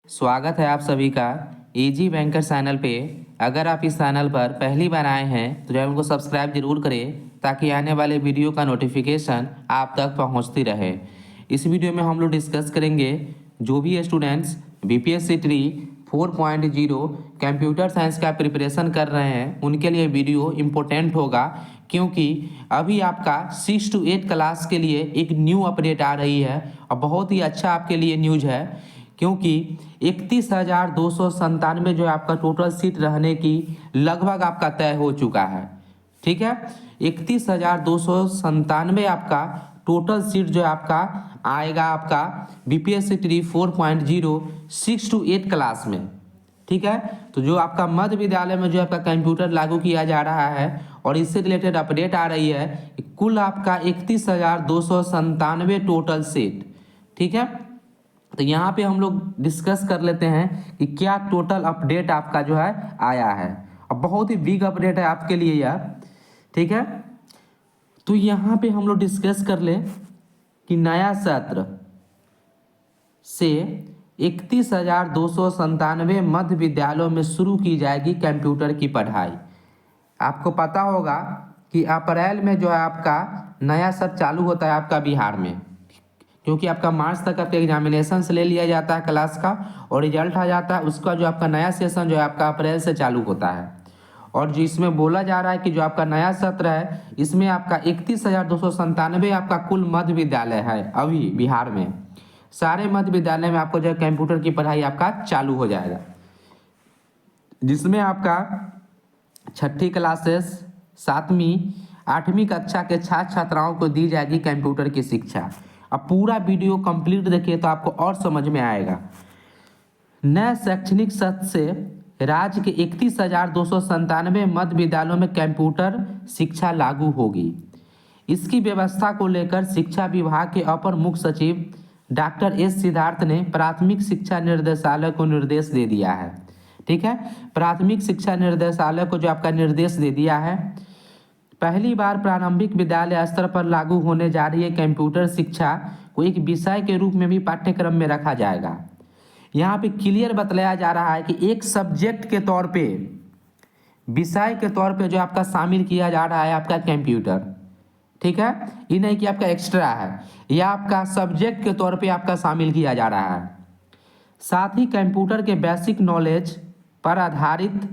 स्वागत है आप सभी का इजी बैंकर चैनल पे। अगर आप इस चैनल पर पहली बार आए हैं तो चैनल को सब्सक्राइब जरूर करें ताकि आने वाले वीडियो का नोटिफिकेशन आप तक पहुंचती रहे। इस वीडियो में हम लोग डिस्कस करेंगे जो भी students BPSC tree 4.0 computer science का प्रिपरेशन कर रहे हैं उनके लिए वीडियो इम्पोर्टेंट होगा, क्योंकि अभी आपका 6 to 8 क्लास के लिए एक न्यू अपडेट आ रही है और बहुत ही अच्छा आपके लिए न्यूज है, क्योंकि 31,297 जो है आपका टोटल सीट रहने की लगभग आपका तय हो चुका है। ठीक है, 31,297 आपका टोटल सीट जो है आपका आएगा आपका बीपीएससी ट्री 4.0 6 to 8 क्लास में। ठीक है, तो जो आपका मध्य विद्यालय में जो आपका कंप्यूटर लागू किया जा रहा है और इससे रिलेटेड अपडेट आ रही है, कुल आपका 31,297 टोटल सीट। ठीक है, तो यहाँ पे हम लोग डिस्कस कर लेते हैं कि क्या टोटल अपडेट आपका जो है आया है। अब बहुत ही बिग अपडेट है आपके लिए यार। ठीक है, तो यहाँ पे हम लोग डिस्कस कर ले कि नया सत्र से 31,297 मध्य विद्यालयों में शुरू की जाएगी कंप्यूटर की पढ़ाई। आपको पता होगा कि अप्रैल में जो है आपका नया सत्र चालू होता है आपका बिहार में, क्योंकि आपका मार्च तक आपके एग्जामिनेशन से ले लिया जाता है क्लास का और रिजल्ट आ जाता है। उसका जो आपका नया सेशन जो है आपका अप्रैल से चालू होता है। और जो इसमें बोला जा रहा है कि जो आपका नया सत्र है इसमें आपका 31,297 आपका कुल मध्य विद्यालय है अभी बिहार में। सारे मध्य विद्यालय में आपको जो है कंप्यूटर की पढ़ाई आपका चालू हो जाएगा, जिसमें आपका 6ठी क्लासेस 7वीं 8वीं कक्षा के छात्र छात्राओं को दी जाएगी कंप्यूटर की शिक्षा। अब पूरा वीडियो कंप्लीट देखिए तो आपको और समझ में आएगा। नए शैक्षणिक सत्र से राज्य के 31,297 मध्य विद्यालयों में कंप्यूटर शिक्षा लागू होगी। इसकी व्यवस्था को लेकर शिक्षा विभाग के अपर मुख्य सचिव डॉक्टर एस सिद्धार्थ ने प्राथमिक शिक्षा निर्देशालय को निर्देश दे दिया है। ठीक है, प्राथमिक शिक्षा निर्देशालय को जो आपका निर्देश दे दिया है, पहली बार प्रारंभिक विद्यालय स्तर पर लागू होने जा रही है कंप्यूटर शिक्षा को एक विषय के रूप में भी पाठ्यक्रम में रखा जाएगा। यहाँ पे क्लियर बतलाया जा रहा है कि एक सब्जेक्ट के तौर पे, विषय के तौर पे जो आपका शामिल किया जा रहा है आपका कंप्यूटर। ठीक है, ये नहीं कि आपका एक्स्ट्रा है, यह आपका सब्जेक्ट के तौर पे आपका शामिल किया जा रहा है। साथ ही कंप्यूटर के बेसिक नॉलेज पर आधारित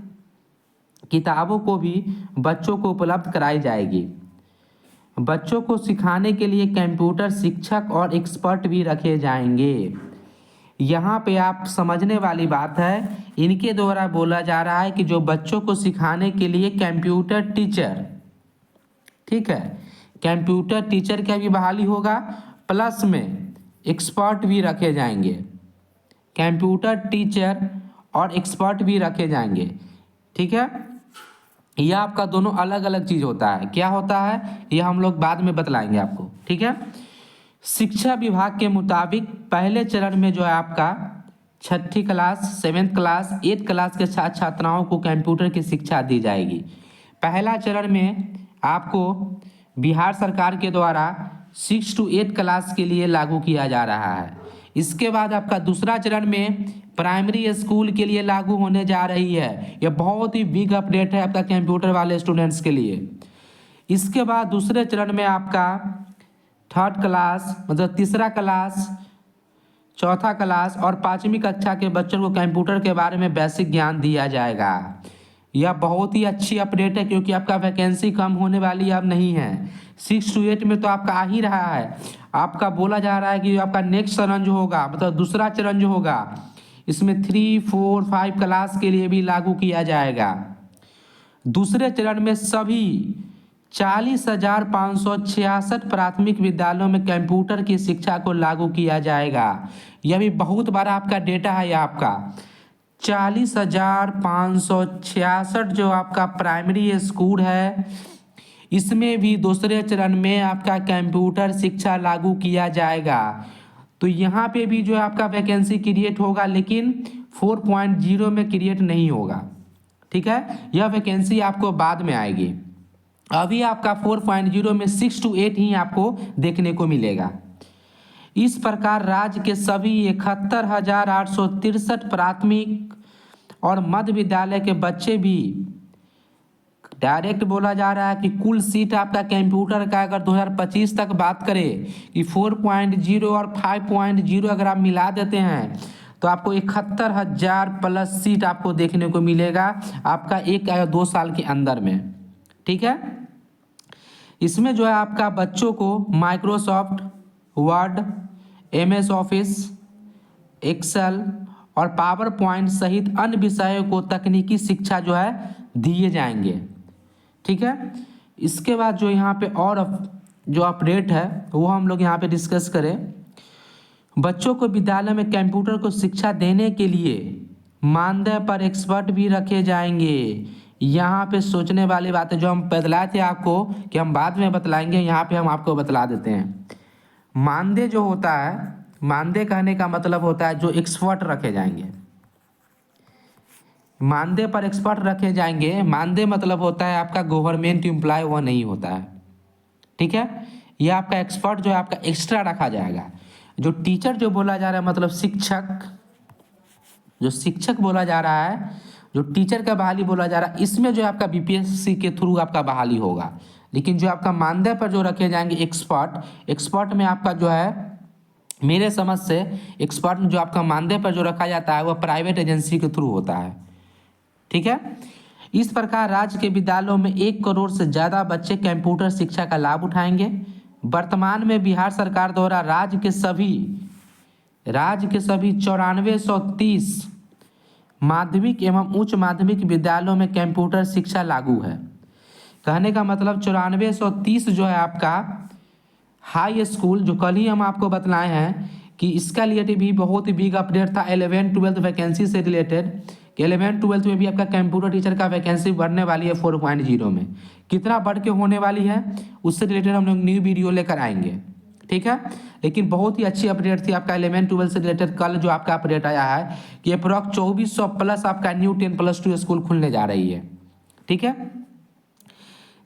किताबों को भी बच्चों को उपलब्ध कराई जाएगी। बच्चों को सिखाने के लिए कंप्यूटर शिक्षक और एक्सपर्ट भी रखे जाएंगे। यहाँ पे आप समझने वाली बात है, इनके द्वारा बोला जा रहा है कि जो बच्चों को सिखाने के लिए कंप्यूटर टीचर, ठीक है, कंप्यूटर टीचर का भी बहाली होगा, प्लस में एक्सपर्ट भी रखे जाएंगे। कंप्यूटर टीचर और एक्सपर्ट भी रखे जाएंगे। ठीक है, यह आपका दोनों अलग अलग चीज होता है। क्या होता है यह हम लोग बाद में बतलाएंगे आपको। ठीक है, शिक्षा विभाग के मुताबिक पहले चरण में जो है आपका 6ठी class 7th class 8th class के छात्र छात्राओं को कंप्यूटर की शिक्षा दी जाएगी। पहला चरण में आपको बिहार सरकार के द्वारा 6 to 8 क्लास के लिए लागू किया जा रहा है। इसके बाद आपका दूसरा चरण में प्राइमरी स्कूल के लिए लागू होने जा रही है। यह बहुत ही बिग अपडेट है आपका कंप्यूटर वाले स्टूडेंट्स के लिए। इसके बाद दूसरे चरण में आपका 3rd क्लास मतलब तीसरा क्लास, 4था क्लास और 5वीं कक्षा के बच्चों को कंप्यूटर के बारे में बेसिक ज्ञान दिया जाएगा। यह बहुत ही अच्छी अपडेट है, क्योंकि आपका वैकेंसी कम होने वाली अब नहीं है। 6 to 8 में तो आपका आ ही रहा है। आपका बोला जा रहा है कि आपका नेक्स्ट चरण जो होगा मतलब दूसरा चरण जो होगा इसमें 3, 4, 5 क्लास के लिए भी लागू किया जाएगा। दूसरे चरण में सभी 40,566 प्राथमिक विद्यालयों में कंप्यूटर की शिक्षा को लागू किया जाएगा। यह भी बहुत बड़ा आपका डेटा है। यह आपका 40,566 जो आपका प्राइमरी स्कूल है, इसमें भी दूसरे चरण में आपका कंप्यूटर शिक्षा लागू किया जाएगा। तो यहाँ पे भी जो है आपका वैकेंसी क्रिएट होगा, लेकिन 4.0 में क्रिएट नहीं होगा। ठीक है, यह वैकेंसी आपको बाद में आएगी। अभी आपका 4.0 में 6 to 8 ही आपको देखने को मिलेगा। इस प्रकार राज्य के सभी 71,863 प्राथमिक और मध्य विद्यालय के बच्चे भी, डायरेक्ट बोला जा रहा है कि कुल सीट आपका कंप्यूटर का अगर 2025 तक बात करें कि 4.0 और 5.0 अगर आप मिला देते हैं तो आपको 71,000 प्लस सीट आपको देखने को मिलेगा आपका 1 या 2 साल के अंदर में। ठीक है, इसमें जो है आपका बच्चों को Microsoft Word, MS Office, Excel और पावर पॉइंट सहित अन्य विषयों को तकनीकी शिक्षा जो है दिए जाएंगे। ठीक है, इसके बाद जो यहाँ पे और जो अपडेट है वो हम लोग यहाँ पे डिस्कस करें। बच्चों को विद्यालय में कंप्यूटर को शिक्षा देने के लिए मानदेय पर एक्सपर्ट भी रखे जाएंगे। यहाँ पे सोचने वाली बातें जो हम बतलाए थे आपको कि हम बाद में बतलाएंगे, यहाँ पे हम आपको बतला देते हैं। मानदेय जो होता है, मानदेय कहने का मतलब होता है जो एक्सपर्ट रखे जाएंगे, मानदेय पर एक्सपर्ट रखे जाएंगे। मानदेय मतलब होता है आपका गवर्नमेंट एम्प्लॉय वो नहीं होता है। ठीक है, ये आपका एक्सपर्ट जो है आपका एक्स्ट्रा रखा जाएगा। जो टीचर जो बोला जा रहा है मतलब शिक्षक, जो शिक्षक बोला जा रहा है, जो टीचर का बहाली बोला जा रहा है, इसमें जो आपका BPSC के थ्रू आपका बहाली होगा। लेकिन जो आपका मानदेय पर जो रखे जाएंगे एक्सपर्ट, एक्सपर्ट में आपका जो है मेरे समझ से एक्सपर्ट जो आपका मानदेय पर जो रखा जाता है वह प्राइवेट एजेंसी के थ्रू होता है। ठीक है, इस प्रकार राज्य के विद्यालयों में 1 करोड़ से ज़्यादा बच्चे कंप्यूटर शिक्षा का लाभ उठाएंगे। वर्तमान में बिहार सरकार द्वारा राज्य के सभी 9430 माध्यमिक एवं उच्च माध्यमिक विद्यालयों में कंप्यूटर शिक्षा लागू है। कहने का मतलब 9430 जो है आपका हाई स्कूल, जो कल ही हम आपको बतलाए हैं कि इसका रिलेटेड भी बहुत ही बिग अपडेट था 11-12 वैकेंसी से रिलेटेड, कि 11-12 में भी आपका कंप्यूटर टीचर का वैकेंसी बढ़ने वाली है 4.0 में। कितना बढ़ के होने वाली है उससे रिलेटेड हम लोग न्यू वीडियो लेकर आएंगे। ठीक है, लेकिन बहुत ही अच्छी अपडेट थी आपका 11-12 से रिलेटेड। कल जो आपका अपडेट आया है कि अप्रॉक्स 2400 प्लस आपका न्यू 10+2 स्कूल खुलने जा रही है। ठीक है,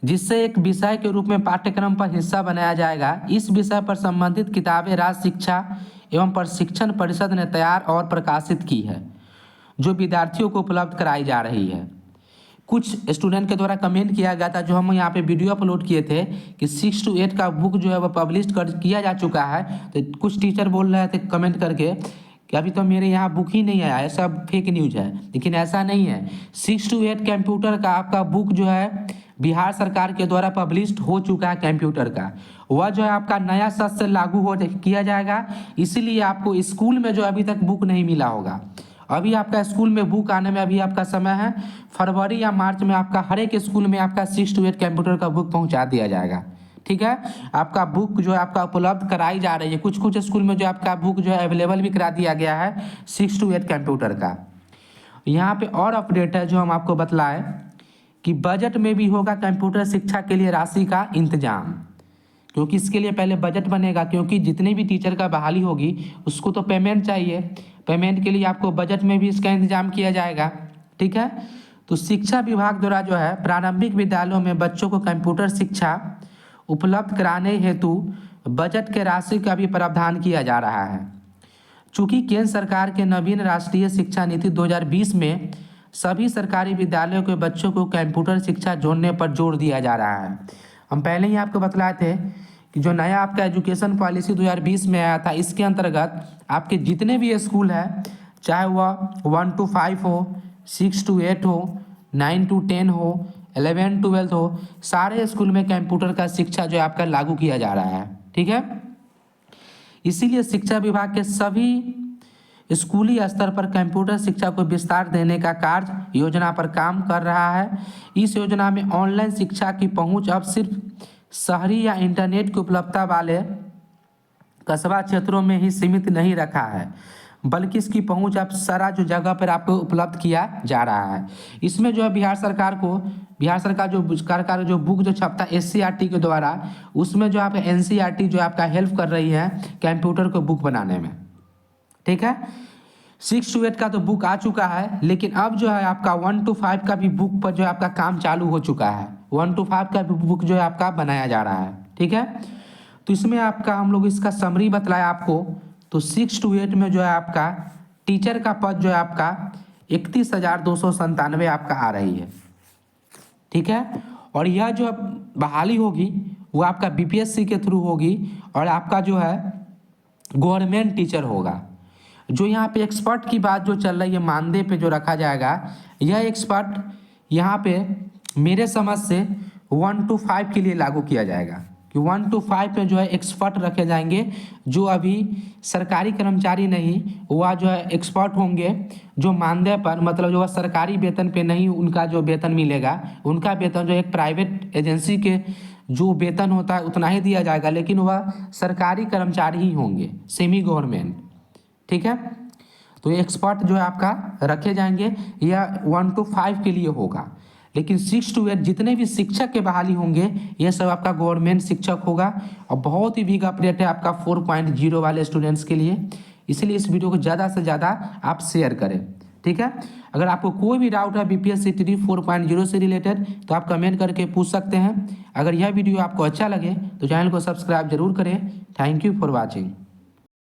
जिससे एक विषय के रूप में पाठ्यक्रम पर हिस्सा बनाया जाएगा। इस विषय पर संबंधित किताबें राज्य शिक्षा एवं प्रशिक्षण परिषद ने तैयार और प्रकाशित की है, जो विद्यार्थियों को उपलब्ध कराई जा रही है। कुछ स्टूडेंट के द्वारा कमेंट किया गया था, जो हम यहाँ पे वीडियो अपलोड किए थे कि 6 to 8 का बुक जो है वह पब्लिश किया जा चुका है। तो कुछ टीचर बोल रहे थे कमेंट करके कि अभी तो मेरे यहाँ बुक ही नहीं आया है, सब फेक न्यूज है। लेकिन ऐसा नहीं है, 6 to 8 कंप्यूटर का आपका बुक जो है बिहार सरकार के द्वारा पब्लिश हो चुका है कंप्यूटर का। वह जो है आपका नया सत्र से लागू किया जाएगा। इसीलिए आपको स्कूल में जो अभी तक बुक नहीं मिला होगा, अभी आपका स्कूल में बुक आने में अभी आपका समय है। फरवरी या मार्च में आपका हर एक स्कूल में आपका 6 to 8 कंप्यूटर का बुक पहुंचा दिया जाएगा। ठीक है, आपका बुक जो है आपका उपलब्ध कराई जा रही है। कुछ कुछ स्कूल में जो आपका बुक जो है अवेलेबल भी करा दिया गया है 6 to 8 कंप्यूटर का। यहाँ पे और अपडेट है जो हम आपको बतलाएं कि बजट में भी होगा कंप्यूटर शिक्षा के लिए राशि का इंतजाम, क्योंकि इसके लिए पहले बजट बनेगा, क्योंकि जितने भी टीचर का बहाली होगी उसको तो पेमेंट चाहिए। पेमेंट के लिए आपको बजट में भी इसका इंतजाम किया जाएगा। ठीक है, तो शिक्षा विभाग द्वारा जो है प्रारंभिक विद्यालयों में बच्चों को कंप्यूटर शिक्षा उपलब्ध कराने हेतु बजट के राशि का भी प्रावधान किया जा रहा है। चूँकि केंद्र सरकार के नवीन राष्ट्रीय शिक्षा नीति 2020 में सभी सरकारी विद्यालयों के बच्चों को कंप्यूटर शिक्षा जोड़ने पर जोर दिया जा रहा है। हम पहले ही आपको बतलाए थे कि जो नया आपका एजुकेशन पॉलिसी 2020 में आया था, इसके अंतर्गत आपके जितने भी स्कूल हैं, चाहे वह 1 to 5 हो, 6 to 8 हो, 9 to 10 हो, 11-12 हो, सारे स्कूल में कंप्यूटर का शिक्षा जो है आपका लागू किया जा रहा है। ठीक है, इसीलिए शिक्षा विभाग के सभी स्कूली स्तर पर कंप्यूटर शिक्षा को विस्तार देने का कार्य योजना पर काम कर रहा है। इस योजना में ऑनलाइन शिक्षा की पहुंच अब सिर्फ शहरी या इंटरनेट की उपलब्धता वाले कस्बा क्षेत्रों में ही सीमित नहीं रखा है, बल्कि इसकी पहुंच अब सारा जो जगह पर आपको उपलब्ध किया जा रहा है। इसमें जो है बिहार सरकार जो बुक जो छपता है SCRT के द्वारा, उसमें जो आपका NCERT जो आपका हेल्प कर रही है कंप्यूटर को बुक बनाने में। ठीक है, 6 to 8 का तो बुक आ चुका है, लेकिन अब जो है आपका 1 to 5 का भी बुक पर जो है आपका काम चालू हो चुका है। 1 to 5 का भी बुक जो है आपका बनाया जा रहा है। ठीक है, तो इसमें आपका हम लोग इसका समरी बतलाया आपको। तो 6 to 8 में जो है आपका टीचर का पद जो है आपका 31,297 आपका आ रही है, ठीक है। और यह जो बहाली होगी वो आपका बीपीएससी के थ्रू होगी और आपका जो है गवर्नमेंट टीचर होगा। जो यहाँ पे एक्सपर्ट की बात जो चल रही है मानदेय पे जो रखा जाएगा, यह एक्सपर्ट यहाँ पे मेरे समझ से 1 to 5 के लिए लागू किया जाएगा कि 1 to 5 में जो है एक्सपर्ट रखे जाएंगे। जो अभी सरकारी कर्मचारी नहीं, वह जो है एक्सपर्ट होंगे जो मानदेय पर, मतलब जो है सरकारी वेतन पे नहीं उनका जो वेतन मिलेगा, उनका वेतन जो एक प्राइवेट एजेंसी के जो वेतन होता है उतना ही दिया जाएगा, लेकिन वह सरकारी कर्मचारी ही होंगे, सेमी गवर्नमेंट, ठीक है। तो एक्सपर्ट जो है आपका रखे जाएंगे, यह 1 to 5 के लिए होगा। लेकिन 6 to 8 जितने भी शिक्षक के बहाली होंगे ये सब आपका गवर्नमेंट शिक्षक होगा। और बहुत ही बिग अपडेट है आपका 4.0 वाले स्टूडेंट्स के लिए, इसलिए इस वीडियो को ज़्यादा से ज़्यादा आप शेयर करें, ठीक है। अगर आपको कोई भी डाउट है बीपीएससी 4.0 से रिलेटेड तो आप कमेंट करके पूछ सकते हैं। अगर यह वीडियो आपको अच्छा लगे तो चैनल को सब्सक्राइब जरूर करें। Thank you for watching.